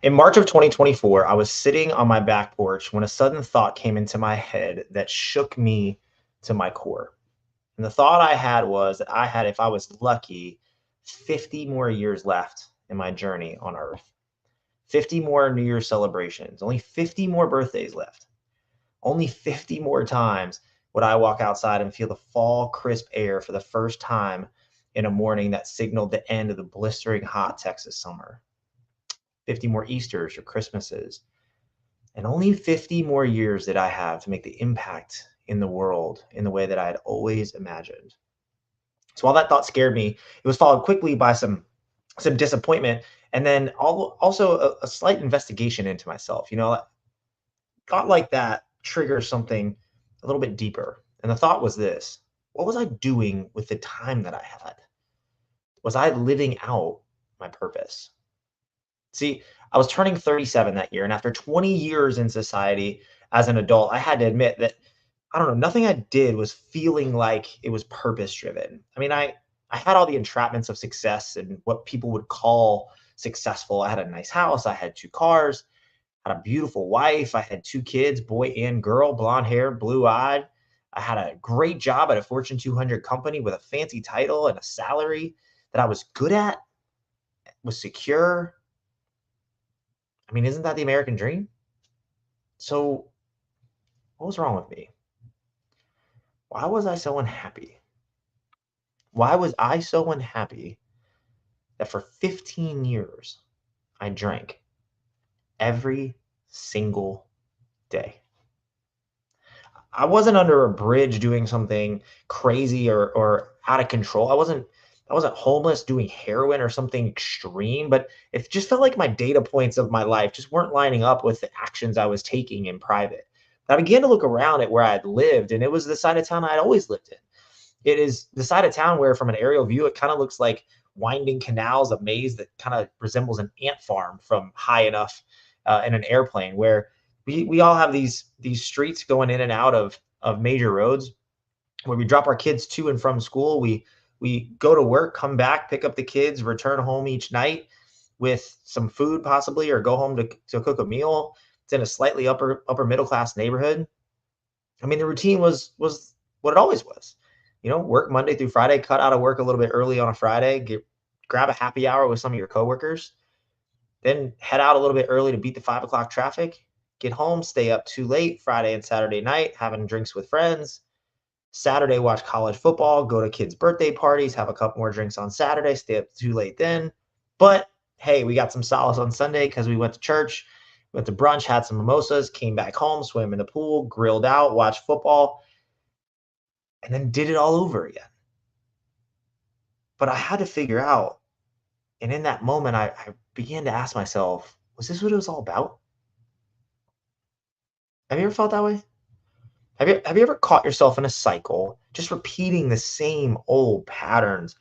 In March of 2024, I was sitting on my back porch when a sudden thought came into my head that shook me to my core. And the thought I had was that I had, if I was lucky, 50 more years left in my journey on Earth. 50 more New Year's celebrations, only 50 more birthdays left. Only 50 more times would I walk outside and feel the fall crisp air for the first time in a morning that signaled the end of the blistering hot Texas summer. 50 more Easters or Christmases, and only 50 more years did I have to make the impact in the world in the way that I had always imagined. So while that thought scared me, it was followed quickly by some disappointment, and then also a slight investigation into myself. A thought like that triggers something a little bit deeper. And the thought was this: what was I doing with the time that I had? Was I living out my purpose? See, I was turning 37 that year, and after 20 years in society as an adult, I had to admit that I don't know, nothing I did was feeling like it was purpose driven. I mean, I had all the entrapments of success and what people would call successful. I had a nice house, I had two cars, had a beautiful wife, I had two kids, boy and girl, blonde hair, blue eyed. I had a great job at a Fortune 200 company with a fancy title and a salary that I was good at, was secure. I mean, isn't that the American dream? So, what was wrong with me? Why was I so unhappy? Why was I so unhappy that for 15 years I drank every single day? I wasn't under a bridge doing something crazy or out of control. I wasn't homeless doing heroin or something extreme, but it just felt like my data points of my life just weren't lining up with the actions I was taking in private. I began to look around at where I'd lived, and it was the side of town I'd always lived in. It is the side of town where, from an aerial view, it kind of looks like winding canals, a maze that kind of resembles an ant farm from high enough in an airplane, where we all have these streets going in and out of major roads where we drop our kids to and from school. We go to work, come back, pick up the kids, return home each night with some food possibly, or go home to cook a meal. It's in a slightly upper middle class neighborhood. I mean, the routine was what it always was. Work Monday through Friday, cut out of work a little bit early on a Friday, grab a happy hour with some of your coworkers, then head out a little bit early to beat the 5 o'clock traffic, get home, stay up too late Friday and Saturday night, having drinks with friends. Saturday, watch college football, go to kids' birthday parties, have a couple more drinks on Saturday, stay up too late then. But hey, we got some solace on Sunday because we went to church, went to brunch, had some mimosas, came back home, swam in the pool, grilled out, watched football, and then did it all over again. But I had to figure out, and in that moment, I began to ask myself, was this what it was all about? Have you ever felt that way? Have you ever caught yourself in a cycle, just repeating the same old patterns,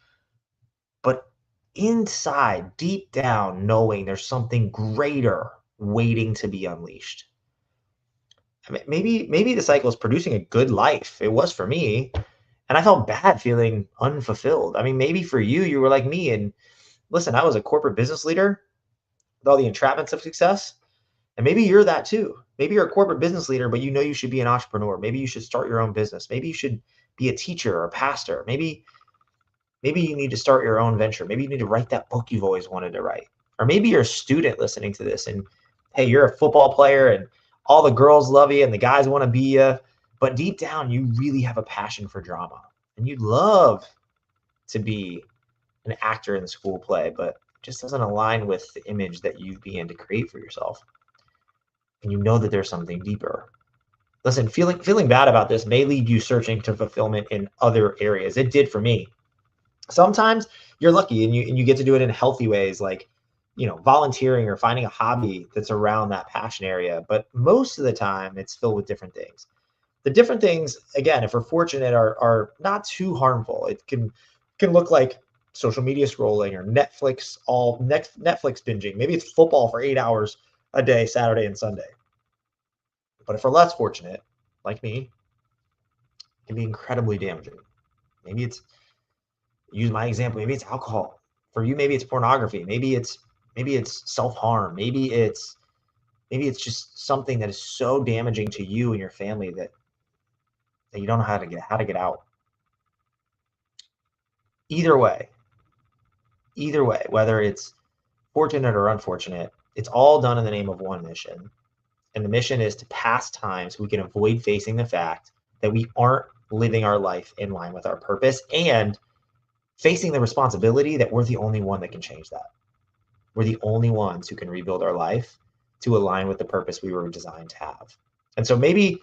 but inside, deep down, knowing there's something greater waiting to be unleashed? I mean, maybe the cycle is producing a good life. It was for me, and I felt bad feeling unfulfilled. I mean, maybe for you, you were like me, and listen, I was a corporate business leader with all the entrapments of success. And maybe you're that too. Maybe you're a corporate business leader, but you know you should be an entrepreneur. Maybe you should start your own business. Maybe you should be a teacher or a pastor. Maybe you need to start your own venture. Maybe you need to write that book you've always wanted to write. Or maybe you're a student listening to this and hey, you're a football player and all the girls love you and the guys want to be you, but deep down you really have a passion for drama and you'd love to be an actor in the school play, but it just doesn't align with the image that you began to create for yourself. And you know that there's something deeper. Listen, feeling bad about this may lead you searching to fulfillment in other areas. It did for me. Sometimes you're lucky and you get to do it in healthy ways, like volunteering or finding a hobby that's around that passion area. But most of the time, it's filled with different things. The different things, again, if we're fortunate, are not too harmful. It can look like social media scrolling or Netflix binging. Maybe it's football for 8 hours a day, Saturday and Sunday. But if we're less fortunate, like me, it can be incredibly damaging. Maybe it's, use my example, maybe it's alcohol. For you, maybe it's pornography. Maybe it's Maybe it's self-harm. Maybe it's just something that is so damaging to you and your family that you don't know how to get out. Either way, whether it's fortunate or unfortunate, it's all done in the name of one mission. And the mission is to pass time so we can avoid facing the fact that we aren't living our life in line with our purpose, and facing the responsibility that we're the only one that can change that. We're the only ones who can rebuild our life to align with the purpose we were designed to have. And so maybe,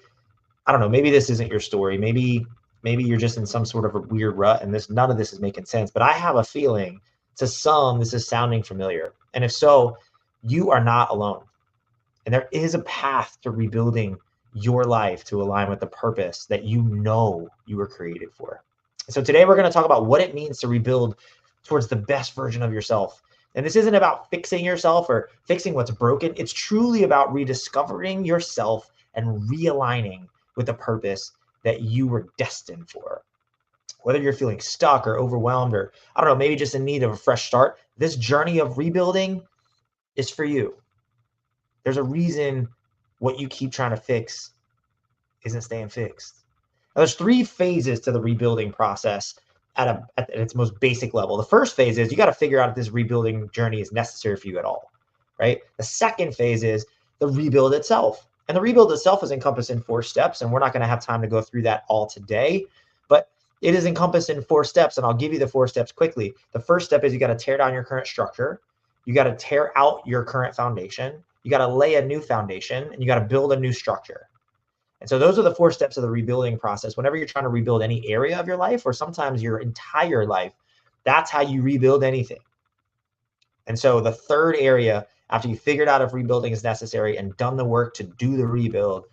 I don't know, maybe this isn't your story. Maybe you're just in some sort of a weird rut and none of this is making sense. But I have a feeling to some this is sounding familiar. And if so, you are not alone. And there is a path to rebuilding your life to align with the purpose that you know you were created for. So today we're going to talk about what it means to rebuild towards the best version of yourself. And this isn't about fixing yourself or fixing what's broken. It's truly about rediscovering yourself and realigning with the purpose that you were destined for. Whether you're feeling stuck or overwhelmed, or I don't know, maybe just in need of a fresh start, this journey of rebuilding is for you. There's a reason what you keep trying to fix isn't staying fixed. Now, there's 3 phases to the rebuilding process at its most basic level. The first phase is you got to figure out if this rebuilding journey is necessary for you at all, right? The second phase is the rebuild itself. And the rebuild itself is encompassed in 4 steps, and we're not going to have time to go through that all today, but it is encompassed in 4 steps, and I'll give you the 4 steps quickly. The first step is you got to tear down your current structure. You got to tear out your current foundation. You got to lay a new foundation, and you got to build a new structure. And so those are the 4 steps of the rebuilding process. Whenever you're trying to rebuild any area of your life, or sometimes your entire life, that's how you rebuild anything. And so the third area, after you figured out if rebuilding is necessary and done the work to do the rebuild,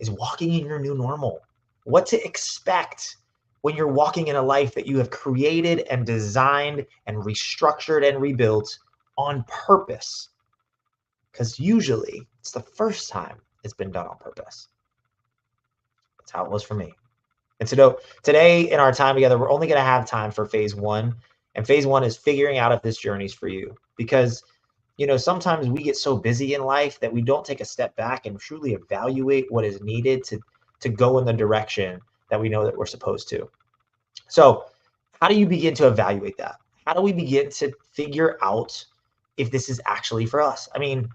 is walking in your new normal. What to expect when you're walking in a life that you have created and designed and restructured and rebuilt on purpose. Because usually it's the first time it's been done on purpose. That's how it was for me. And so today in our time together, we're only going to have time for phase 1. And phase 1 is figuring out if this journey's for you. Because, sometimes we get so busy in life that we don't take a step back and truly evaluate what is needed to go in the direction that we know that we're supposed to. So how do you begin to evaluate that? How do we begin to figure out if this is actually for us? I mean,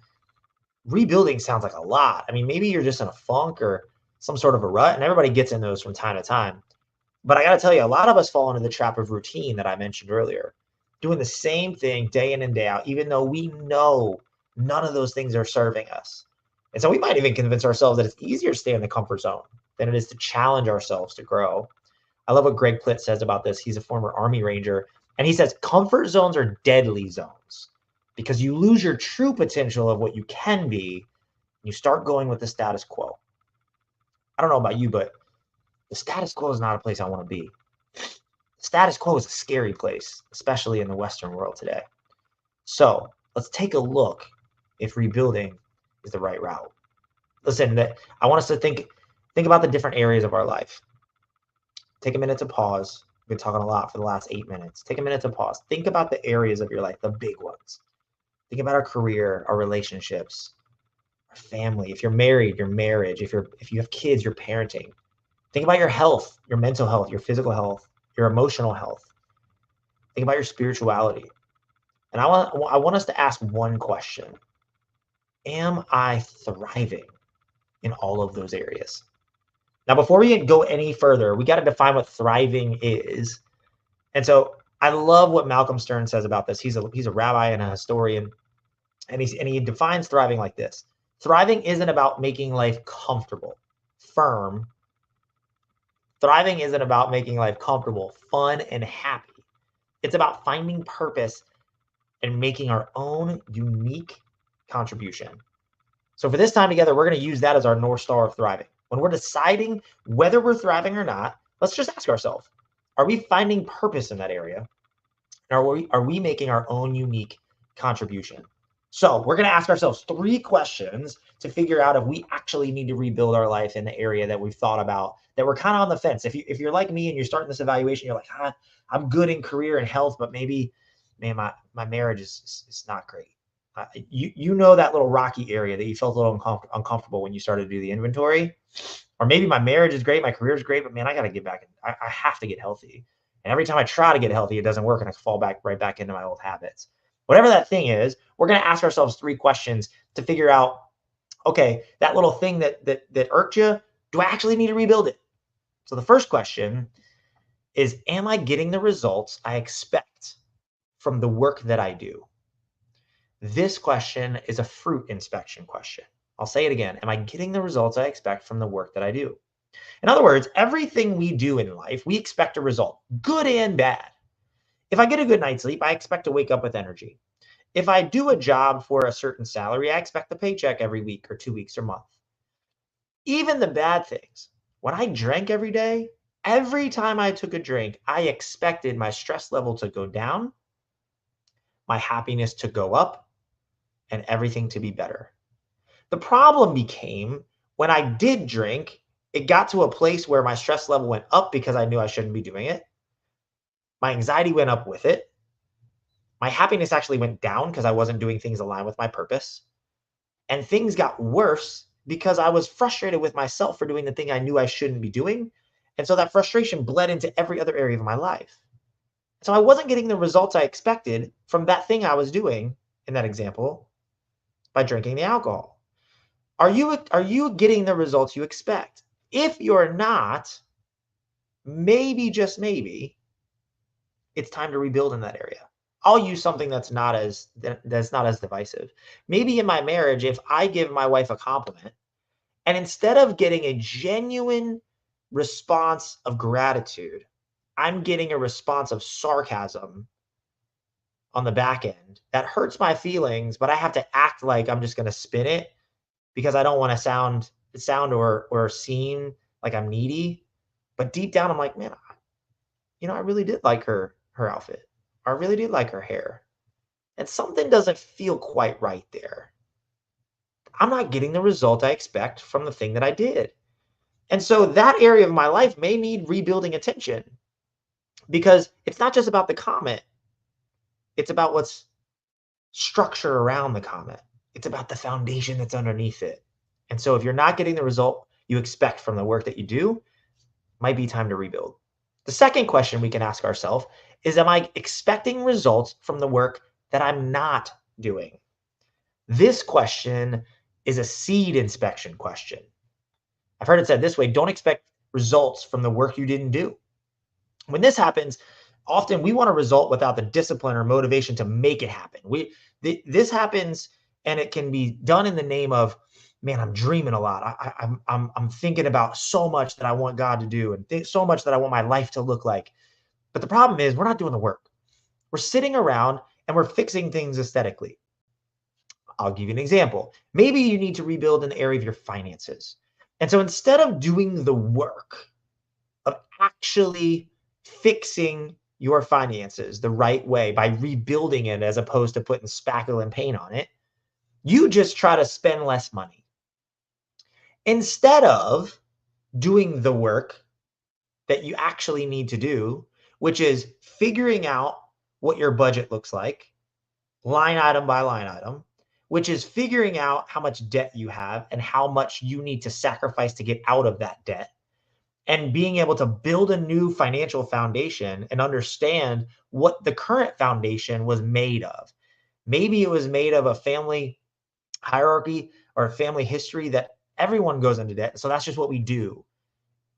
rebuilding sounds like a lot. I mean, maybe you're just in a funk or some sort of a rut, and everybody gets in those from time to time. But I got to tell you, a lot of us fall into the trap of routine that I mentioned earlier, doing the same thing day in and day out, even though we know none of those things are serving us. And so we might even convince ourselves that it's easier to stay in the comfort zone than it is to challenge ourselves to grow. I love what Greg Plitt says about this. He's a former Army Ranger, and he says comfort zones are deadly zones because you lose your true potential of what you can be. You start going with the status quo. I don't know about you, but the status quo is not a place I want to be. The status quo is a scary place, especially in the Western world today. So let's take a look if rebuilding is the right route. Listen, I want us to think about the different areas of our life. Take a minute to pause. We've been talking a lot for the last 8 minutes. Take a minute to pause. Think about the areas of your life, the big ones. Think about our career, our relationships, our family. If you're married, your marriage. If you have kids, your parenting. Think about your health, your mental health, your physical health, your emotional health. Think about your spirituality. And I want us to ask one question. Am I thriving in all of those areas? Now, before we go any further, we got to define what thriving is. And so I love what Malcolm Stern says about this. He's a rabbi and a historian, and he defines thriving like this. Thriving isn't about making life comfortable, firm. Thriving isn't about making life comfortable, fun, and happy. It's about finding purpose and making our own unique contribution. So for this time together, we're going to use that as our North Star of thriving. When we're deciding whether we're thriving or not, let's just ask ourselves, are we finding purpose in that area? Are we making our own unique contribution? So we're going to ask ourselves 3 questions to figure out if we actually need to rebuild our life in the area that we've thought about, that we're kind of on the fence. If you're like me and you're starting this evaluation, you're like, I'm good in career and health, but maybe, man, my marriage is not great. You know that little rocky area that you felt a little uncomfortable when you started to do the inventory, or maybe my marriage is great, my career is great, but man, I got to get back. I have to get healthy. And every time I try to get healthy, it doesn't work, and I fall back right back into my old habits. Whatever that thing is, we're going to ask ourselves 3 questions to figure out, okay, that little thing that irked you, do I actually need to rebuild it? So the first question is, am I getting the results I expect from the work that I do? This question is a fruit inspection question. I'll say it again. Am I getting the results I expect from the work that I do? In other words, everything we do in life, we expect a result, good and bad. If I get a good night's sleep, I expect to wake up with energy. If I do a job for a certain salary, I expect a paycheck every week or 2 weeks or month. Even the bad things. When I drank every day, every time I took a drink, I expected my stress level to go down, my happiness to go up, and everything to be better. The problem became when I did drink, it got to a place where my stress level went up because I knew I shouldn't be doing it. My anxiety went up with it. My happiness actually went down because I wasn't doing things aligned with my purpose. And things got worse because I was frustrated with myself for doing the thing I knew I shouldn't be doing. And so that frustration bled into every other area of my life. So I wasn't getting the results I expected from that thing I was doing in that example by drinking the alcohol. Are you getting the results you expect? If you're not, maybe, just maybe, it's time to rebuild in that area. I'll use something that's not as divisive. Maybe in my marriage, if I give my wife a compliment, and instead of getting a genuine response of gratitude, I'm getting a response of sarcasm on the back end, that hurts my feelings, but I have to act like I'm just going to spin it because I don't want to sound or seem like I'm needy. But deep down, I'm like, man, I really did like her outfit. I really did like her hair. And something doesn't feel quite right there. I'm not getting the result I expect from the thing that I did. And so that area of my life may need rebuilding attention, because it's not just about the comment. It's about what's structure around the comment. It's about the foundation that's underneath it. And so if you're not getting the result you expect from the work that you do, might be time to rebuild. The second question we can ask ourselves is, am I expecting results from the work that I'm not doing? This question is a seed inspection question. I've heard it said this way: don't expect results from the work you didn't do. When this happens, often we want a result without the discipline or motivation to make it happen. This happens, and it can be done in the name of, man, I'm dreaming a lot. I'm thinking about so much that I want God to do, and so much that I want my life to look like. But the problem is, we're not doing the work. We're sitting around and we're fixing things aesthetically. I'll give you an example. Maybe you need to rebuild an area of your finances. And so instead of doing the work of actually fixing your finances the right way by rebuilding it as opposed to putting spackle and paint on it, you just try to spend less money. Instead of doing the work that you actually need to do, which is figuring out what your budget looks like, line item by line item, which is figuring out how much debt you have and how much you need to sacrifice to get out of that debt, and being able to build a new financial foundation and understand what the current foundation was made of. Maybe it was made of a family hierarchy or a family history that everyone goes into debt. So that's just what we do.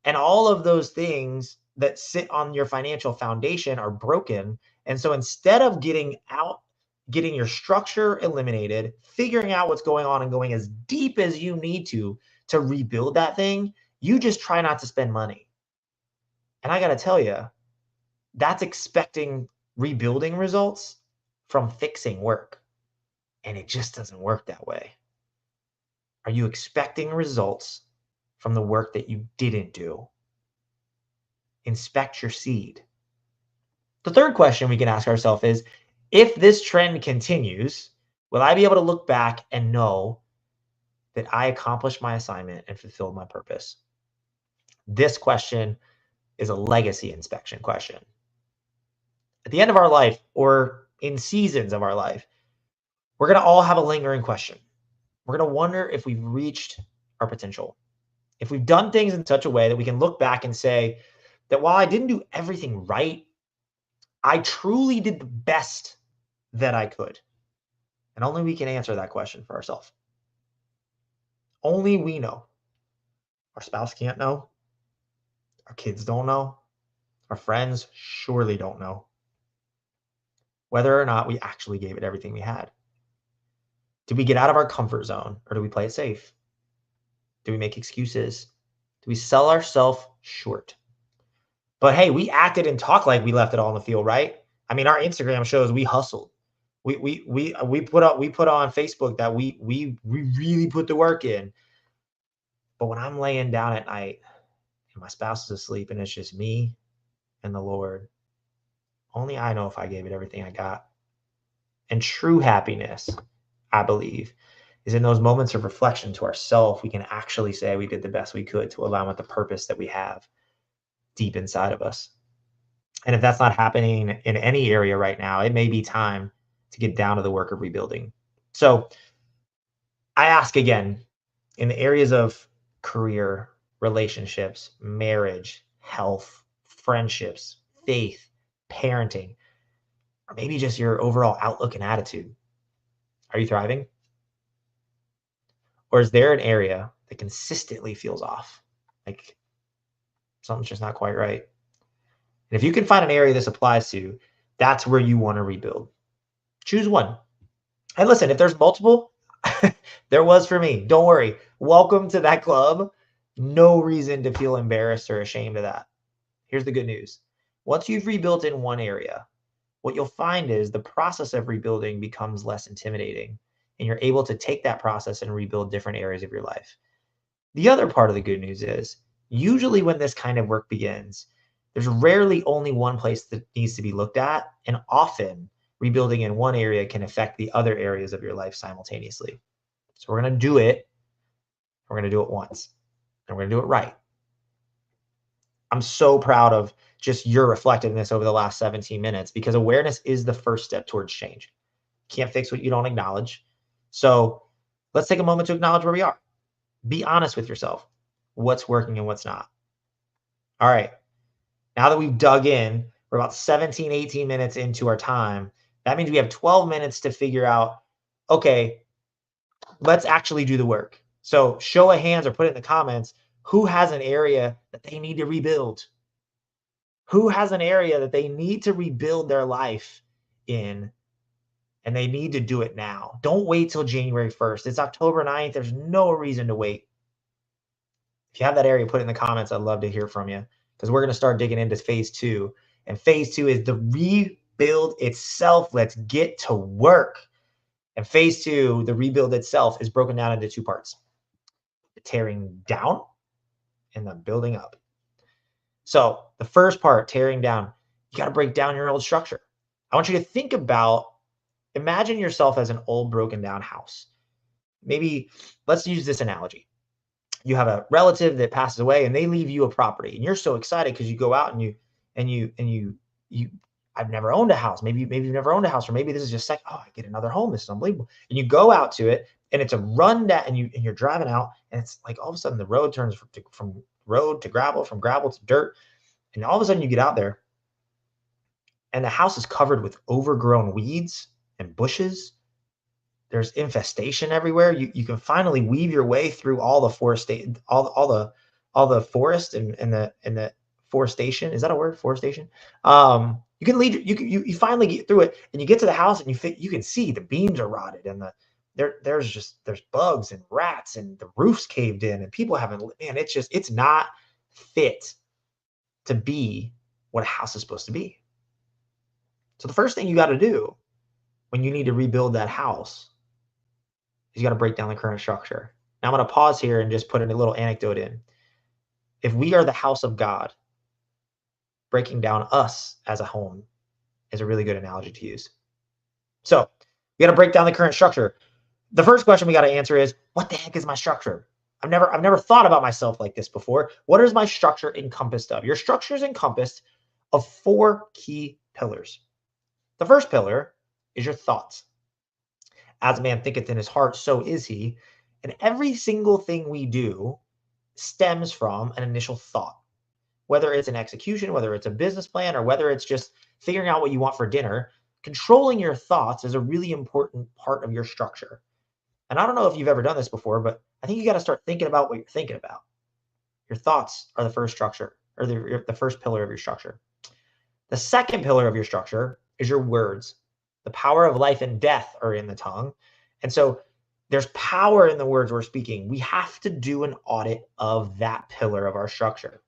And all of those things that sit on your financial foundation are broken. And so instead of getting your structure eliminated, figuring out what's going on and going as deep as you need to rebuild that thing, you just try not to spend money. And I got to tell you, that's expecting rebuilding results from fixing work. And it just doesn't work that way. Are you expecting results from the work that you didn't do? Inspect your seed. The third question we can ask ourselves is, if this trend continues, will I be able to look back and know that I accomplished my assignment and fulfilled my purpose? This question is a legacy inspection question. At the end of our life, or in seasons of our life, we're going to all have a lingering question. We're going to wonder if we've reached our potential, if we've done things in such a way that we can look back and say that while I didn't do everything right, I truly did the best that I could. And only we can answer that question for ourselves. Only we know. Our spouse can't know. Our kids don't know. Our friends surely don't know whether or not we actually gave it everything we had. Did we get out of our comfort zone, or do we play it safe? Do we make excuses? Do we sell ourselves short? But hey, we acted and talked like we left it all on the field, right? I mean, our Instagram shows we hustled. We put on Facebook that we really put the work in. But when I'm laying down at night and my spouse is asleep and it's just me and the Lord, only I know if I gave it everything I got. And true happiness, I believe, is in those moments of reflection to ourselves. We can actually say we did the best we could to align with the purpose that we have deep inside of us. And if that's not happening in any area right now, it may be time to get down to the work of rebuilding. So I ask again, in the areas of career, relationships, marriage, health, friendships, faith, parenting, or maybe just your overall outlook and attitude, are you thriving? Or is there an area that consistently feels off? Like something's just not quite right. And if you can find an area this applies to, that's where you want to rebuild. Choose one. And listen, if there's multiple, there was for me. Don't worry. Welcome to that club. No reason to feel embarrassed or ashamed of that. Here's the good news. Once you've rebuilt in one area, what you'll find is the process of rebuilding becomes less intimidating, and you're able to take that process and rebuild different areas of your life. The other part of the good news is usually when this kind of work begins, there's rarely only one place that needs to be looked at, and often rebuilding in one area can affect the other areas of your life simultaneously. So we're going to do it. We're going to do it once, and we're going to do it right. I'm so proud of just your reflectiveness over the last 17 minutes, because awareness is the first step towards change. Can't fix what you don't acknowledge. So let's take a moment to acknowledge where we are. Be honest with yourself. What's working and what's not. All right. Now that we've dug in, we're about 17, 18 minutes into our time. That means we have 12 minutes to figure out, okay, let's actually do the work. So show of hands or put it in the comments, who has an area that they need to rebuild? Who has an area that they need to rebuild their life in, and they need to do it now? Don't wait till January 1st. It's October 9th. There's no reason to wait. If you have that area, put it in the comments. I'd love to hear from you, because we're going to start digging into phase 2. And phase 2 is the rebuild itself. Let's get to work. And phase 2, the rebuild itself, is broken down into 2 parts: the tearing down and the building up. So the first part, tearing down, you got to break down your old structure. I want you to think about, imagine yourself as an old broken down house. Maybe let's use this analogy. You have a relative that passes away and they leave you a property, and you're so excited because you go out and you I've never owned a house. Maybe you've never owned a house, or maybe this is just like, oh, I get another home. This is unbelievable. And you go out to it and it's a rundown, and you're driving out, and it's like all of a sudden the road turns from road to gravel, from gravel to dirt. And all of a sudden you get out there and the house is covered with overgrown weeds and bushes. There's infestation everywhere. You can finally weave your way through all the forest, all the forest and the forestation. Is that a word? Forestation. You can lead. You finally get through it, and you get to the house, and you can see the beams are rotted, and there's bugs and rats, and the roof's caved in, and people haven't. Man, it's not fit to be what a house is supposed to be. So the first thing you got to do when you need to rebuild that house is you got to break down the current structure. Now I'm going to pause here and just put in a little anecdote in. If we are the house of God, breaking down us as a home is a really good analogy to use. So we got to break down the current structure. The first question we got to answer is, what the heck is my structure? I've never thought about myself like this before. What is my structure encompassed of? Your structure is encompassed of 4 key pillars. The first pillar is your thoughts. As a man thinketh in his heart, so is he. And every single thing we do stems from an initial thought, whether it's an execution, whether it's a business plan, or whether it's just figuring out what you want for dinner. Controlling your thoughts is a really important part of your structure. And I don't know if you've ever done this before, but I think you got to start thinking about what you're thinking about. Your thoughts are the first structure, or the first pillar of your structure. The second pillar of your structure is your words. The power of life and death are in the tongue. And so there's power in the words we're speaking. We have to do an audit of that pillar of our structure.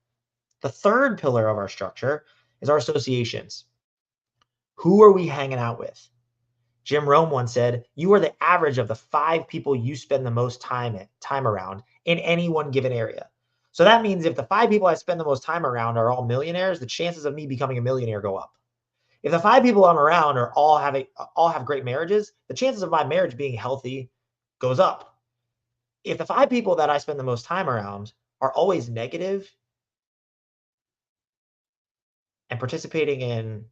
The third pillar of our structure is our associations. Who are we hanging out with? Jim Rohn once said, you are the average of the 5 people you spend the most time around in any one given area. So that means if the 5 people I spend the most time around are all millionaires, the chances of me becoming a millionaire go up. If the 5 people I'm around are all have great marriages, the chances of my marriage being healthy goes up. If the 5 people that I spend the most time around are always negative and participating in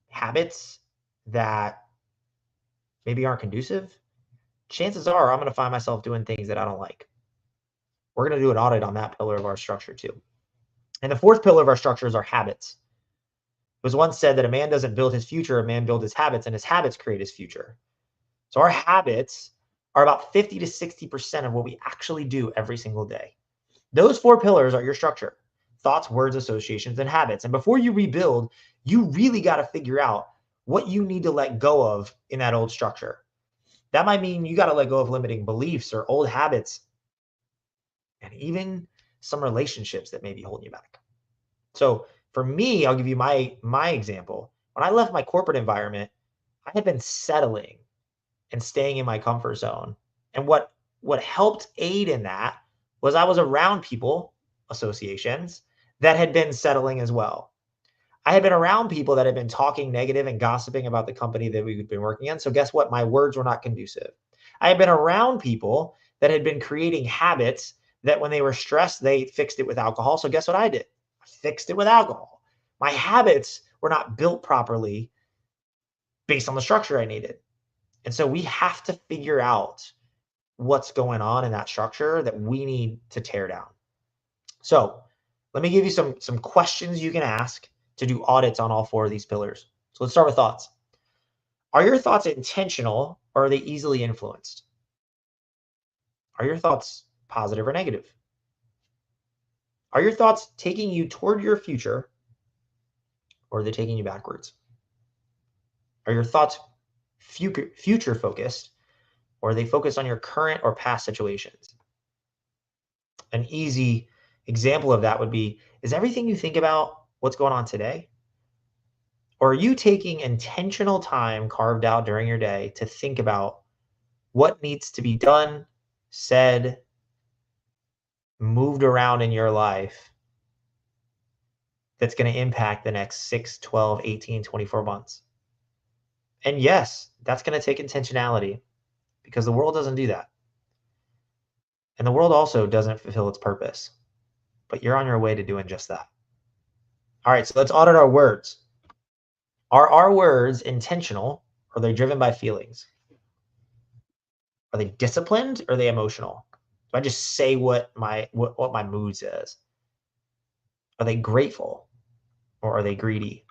habits that maybe aren't conducive, chances are I'm going to find myself doing things that I don't like. We're going to do an audit on that pillar of our structure too. And the fourth pillar of our structure is our habits. It was once said that a man doesn't build his future, a man builds his habits, and his habits create his future. So our habits are about 50 to 60% of what we actually do every single day. Those 4 pillars are your structure: thoughts, words, associations, and habits. And before you rebuild, you really got to figure out what you need to let go of in that old structure. That might mean you got to let go of limiting beliefs or old habits, and even some relationships that may be holding you back. So for me, I'll give you my example. When I left my corporate environment, I had been settling and staying in my comfort zone. And what helped aid in that was I was around people, associations, that had been settling as well. I had been around people that had been talking negative and gossiping about the company that we've been working in. So guess what? My words were not conducive. I had been around people that had been creating habits that when they were stressed, they fixed it with alcohol. So guess what I did? I fixed it with alcohol. My habits were not built properly based on the structure I needed. And so we have to figure out what's going on in that structure that we need to tear down. So let me give you some questions you can ask to do audits on all 4 of these pillars. So let's start with thoughts. Are your thoughts intentional, or are they easily influenced? Are your thoughts positive or negative? Are your thoughts taking you toward your future, or are they taking you backwards? Are your thoughts future focused, or are they focused on your current or past situations? An easy example of that would be, is everything you think about what's going on today? Or are you taking intentional time carved out during your day to think about what needs to be done, said, moved around in your life that's going to impact the next 6, 12, 18, 24 months? And yes, that's going to take intentionality, because the world doesn't do that. And the world also doesn't fulfill its purpose, but you're on your way to doing just that. All right, so let's audit our words. Are our words intentional, or are they driven by feelings? Are they disciplined, or are they emotional? Do I just say what my mood says? Are they grateful, or are they greedy?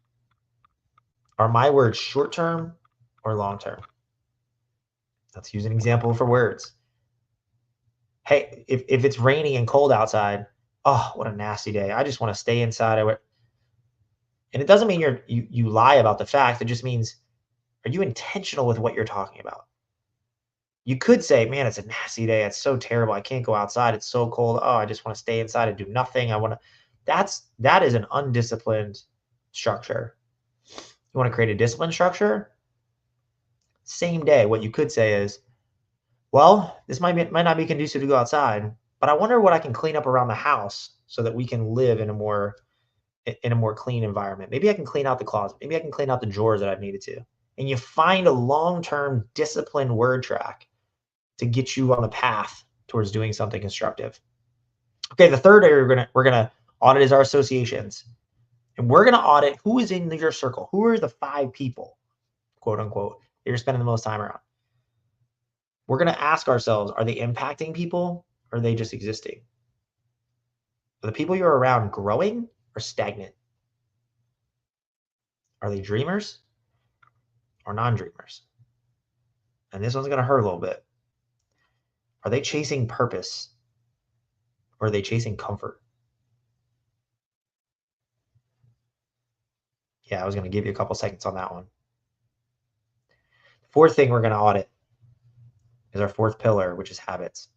Are my words short-term or long-term? Let's use an example for words. Hey, if it's raining and cold outside, oh, what a nasty day. I just want to stay inside. And it doesn't mean you lie about the fact. It just means, are you intentional with what you're talking about? You could say, man, it's a nasty day. It's so terrible. I can't go outside. It's so cold. Oh, I just want to stay inside and do nothing. That is an undisciplined structure. You want to create a disciplined structure? Same day. What you could say is, well, this might not be conducive to go outside, but I wonder what I can clean up around the house so that we can live in a more clean environment. Maybe I can clean out the closet. Maybe I can clean out the drawers that I've needed to. And you find a long-term disciplined word track to get you on the path towards doing something constructive. Okay, the third area we're gonna audit is our associations. And we're gonna audit who is in your circle. Who are the 5 people, quote unquote, that you're spending the most time around? We're going to ask ourselves, are they impacting people or are they just existing? Are the people you're around growing or stagnant? Are they dreamers or non-dreamers? And this one's going to hurt a little bit. Are they chasing purpose or are they chasing comfort? Yeah, I was going to give you a couple seconds on that one. Fourth thing we're going to audit is our fourth pillar, which is habits.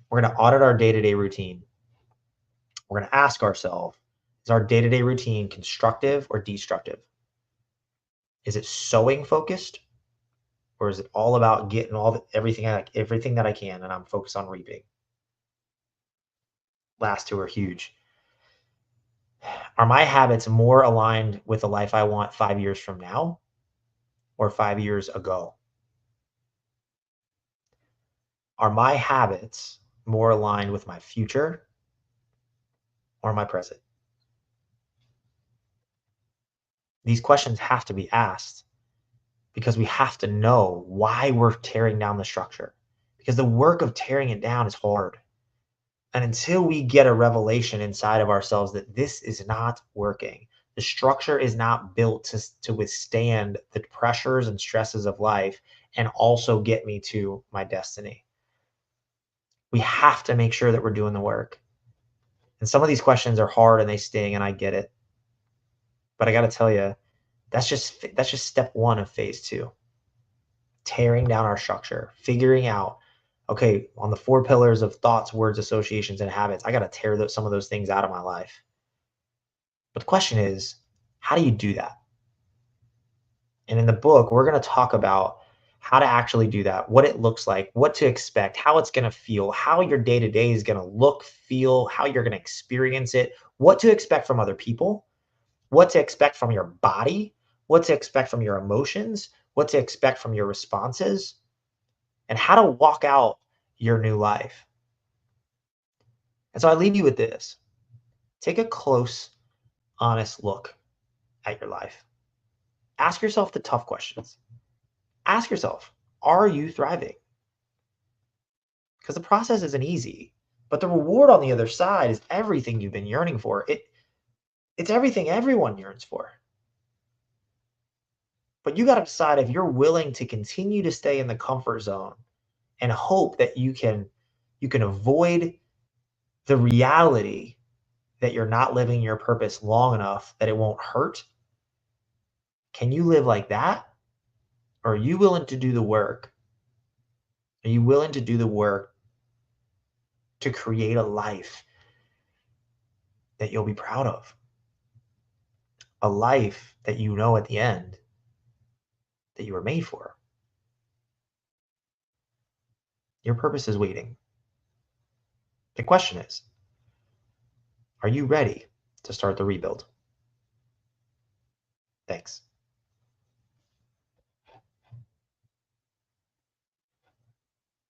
We're going to audit our day-to-day routine. We're going to ask ourselves, is our day-to-day routine constructive or destructive? Is it sowing focused or is it all about getting everything that I can and I'm focused on reaping? Last two are huge. Are my habits more aligned with the life I want 5 years from now or 5 years ago? Are my habits more aligned with my future or my present? These questions have to be asked because we have to know why we're tearing down the structure, because the work of tearing it down is hard. And until we get a revelation inside of ourselves that this is not working, the structure is not built to withstand the pressures and stresses of life and also get me to my destiny. We have to make sure that we're doing the work. And some of these questions are hard and they sting, and I get it. But I got to tell you, that's just step one of phase two. Tearing down our structure, figuring out, okay, on the 4 pillars of thoughts, words, associations, and habits, I got to tear some of those things out of my life. But the question is, how do you do that? And in the book, we're going to talk about how to actually do that, what it looks like, what to expect, how it's going to feel, how your day-to-day is going to look, feel, how you're going to experience it, what to expect from other people, what to expect from your body, what to expect from your emotions, what to expect from your responses, and how to walk out your new life. And so I leave you with this. Take a close, honest look at your life. Ask yourself the tough questions. Ask yourself, are you thriving? Because the process isn't easy, but the reward on the other side is everything you've been yearning for. It's everything everyone yearns for. But you got to decide if you're willing to continue to stay in the comfort zone and hope that you can avoid the reality that you're not living your purpose long enough that it won't hurt. Can you live like that? Or are you willing to do the work? Are you willing to do the work to create a life that you'll be proud of? A life that you know at the end that you were made for. Your purpose is waiting. The question is, are you ready to start the rebuild? Thanks.